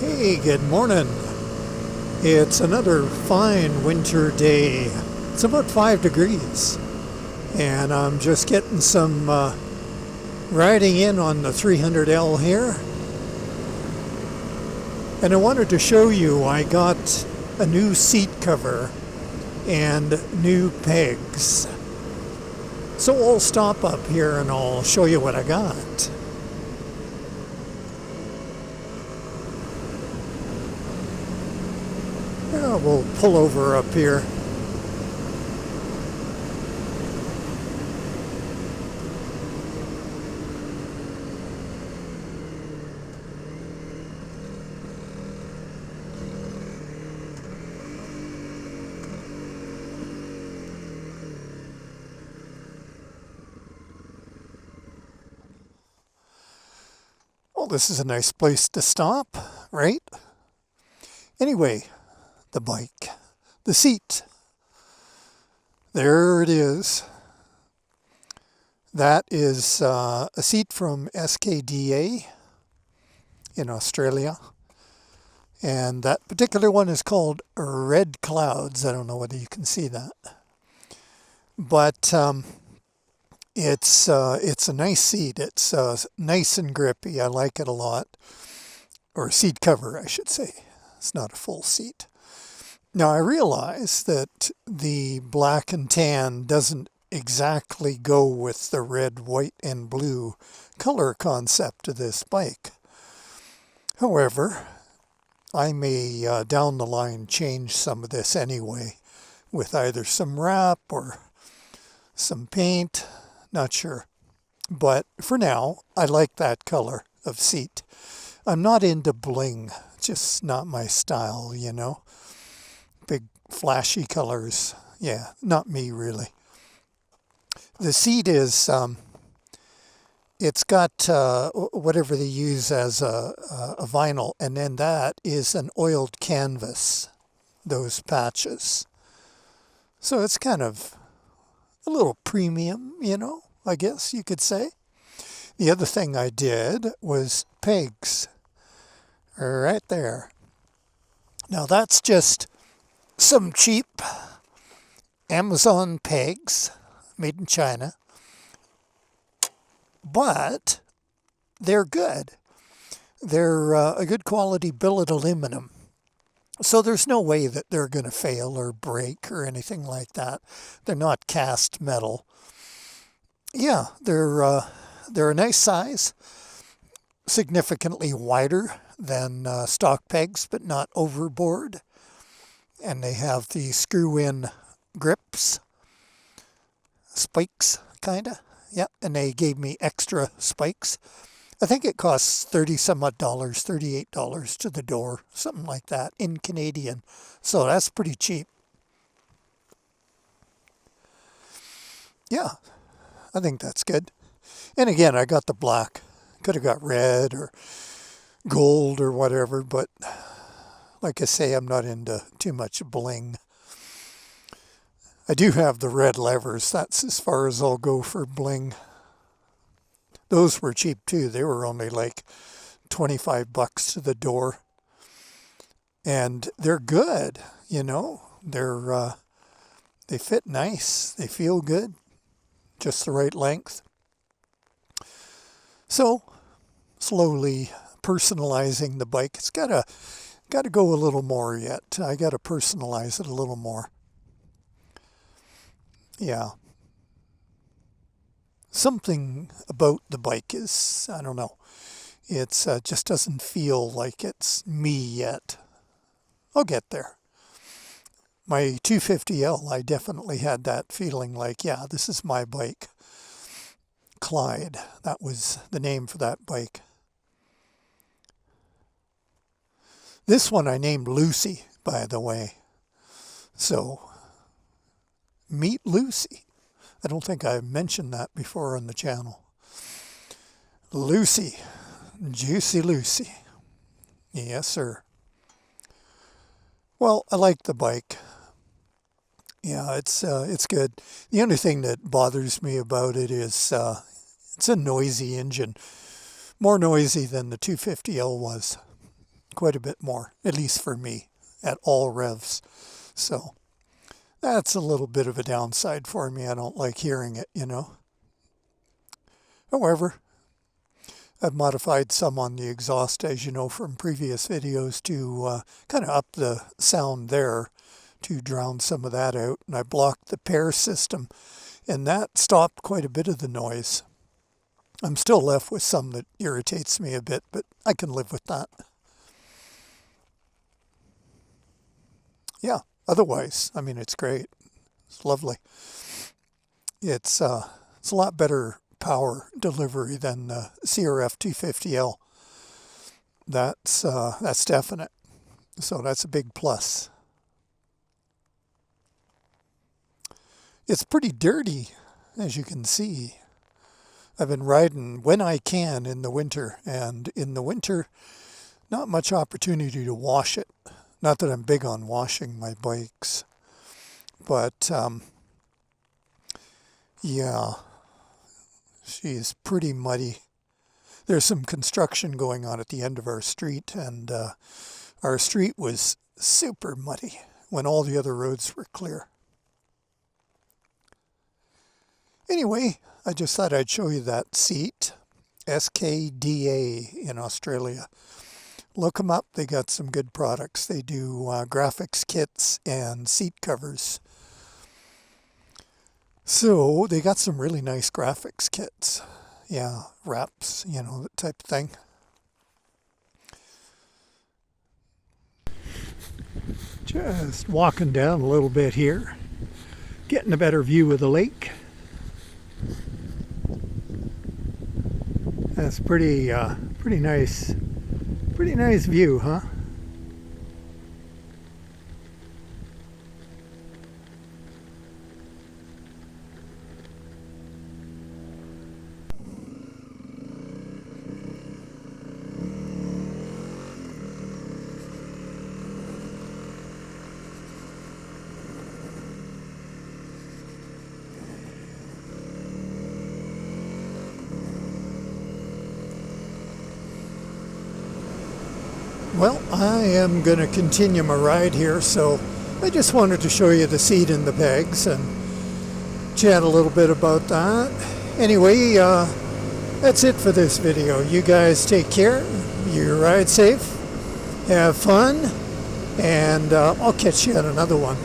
Hey, good morning. It's another fine winter day. It's about 5 degrees, and I'm just getting some riding in on the 300L here. And I wanted to show you I got a new seat cover and new pegs. So I'll stop up here and I'll show you what I got. Yeah, we'll pull over up here. Well, this is a nice place to stop, right? Anyway, the bike, the seat. There it is. That is a seat from SKDA in Australia. And that particular one is called Red Clouds. I don't know whether you can see that. But it's a nice seat. It's nice and grippy. I like it a lot. Or seat cover, I should say. It's not a full seat. Now, I realize that the black and tan doesn't exactly go with the red, white, and blue color concept of this bike. However, I may down the line change some of this anyway with either some wrap or some paint, not sure. But for now, I like that color of seat. I'm not into bling, just not my style, you know. Big flashy colors. Yeah, not me really. The seat is, it's got whatever they use as a vinyl, and then that is an oiled canvas, those patches. So it's kind of a little premium, you know, I guess you could say. The other thing I did was pegs, right there. Now that's just some cheap Amazon pegs made in China, but they're good. They're a good quality billet aluminum. So there's no way that they're going to fail or break or anything like that. They're not cast metal. Yeah, they're a nice size, significantly wider than stock pegs, but not overboard. And they have the screw-in grips, spikes, kind of. Yeah, and they gave me extra spikes. I think it costs $30 some odd, $38 to the door, something like that, in Canadian. So that's pretty cheap. Yeah, I think that's good. And again, I got the black. Could have got red or gold or whatever, but like I say, I'm not into too much bling. I do have the red levers. That's as far as I'll go for bling. Those were cheap too. They were only like $25 to the door. And they're good, you know. They fit nice. They feel good. Just the right length. So, slowly personalizing the bike. It's got to go a little more yet. I got to personalize it a little more. Yeah. Something about the bike is, I don't know, it's just doesn't feel like it's me yet. I'll get there. My 250L, I definitely had that feeling like, yeah, this is my bike. Clyde, that was the name for that bike. This one I named Lucy, by the way. So, meet Lucy. I don't think I mentioned that before on the channel. Lucy. Juicy Lucy. Yes, sir. Well, I like the bike. Yeah, it's good. The only thing that bothers me about it is it's a noisy engine. More noisy than the 250L was. quite a bit more, at least for me, at all revs. So that's a little bit of a downside for me. I don't like hearing it, you know. However, I've modified some on the exhaust, as you know from previous videos, to kind of up the sound there to drown some of that out. And I blocked the pair system, and that stopped quite a bit of the noise. I'm still left with some that irritates me a bit, but I can live with that. Yeah, otherwise, I mean, it's great. It's lovely. It's a lot better power delivery than the CRF300L. That's definite. So that's a big plus. It's pretty dirty, as you can see. I've been riding when I can in the winter, and in the winter, not much opportunity to wash it. Not that I'm big on washing my bikes, but yeah, she is pretty muddy. There's some construction going on at the end of our street, and our street was super muddy when all the other roads were clear. Anyway, I just thought I'd show you that seat, SKDA in Australia. Look them up. They got some good products. They do graphics kits and seat covers. So they got some really nice graphics kits. Yeah, wraps, you know, that type of thing. Just walking down a little bit here, getting a better view of the lake. That's pretty nice view, huh? Well, I am going to continue my ride here, so I just wanted to show you the seat and the pegs and chat a little bit about that. Anyway, that's it for this video. You guys take care, you ride safe, have fun, and I'll catch you at another one.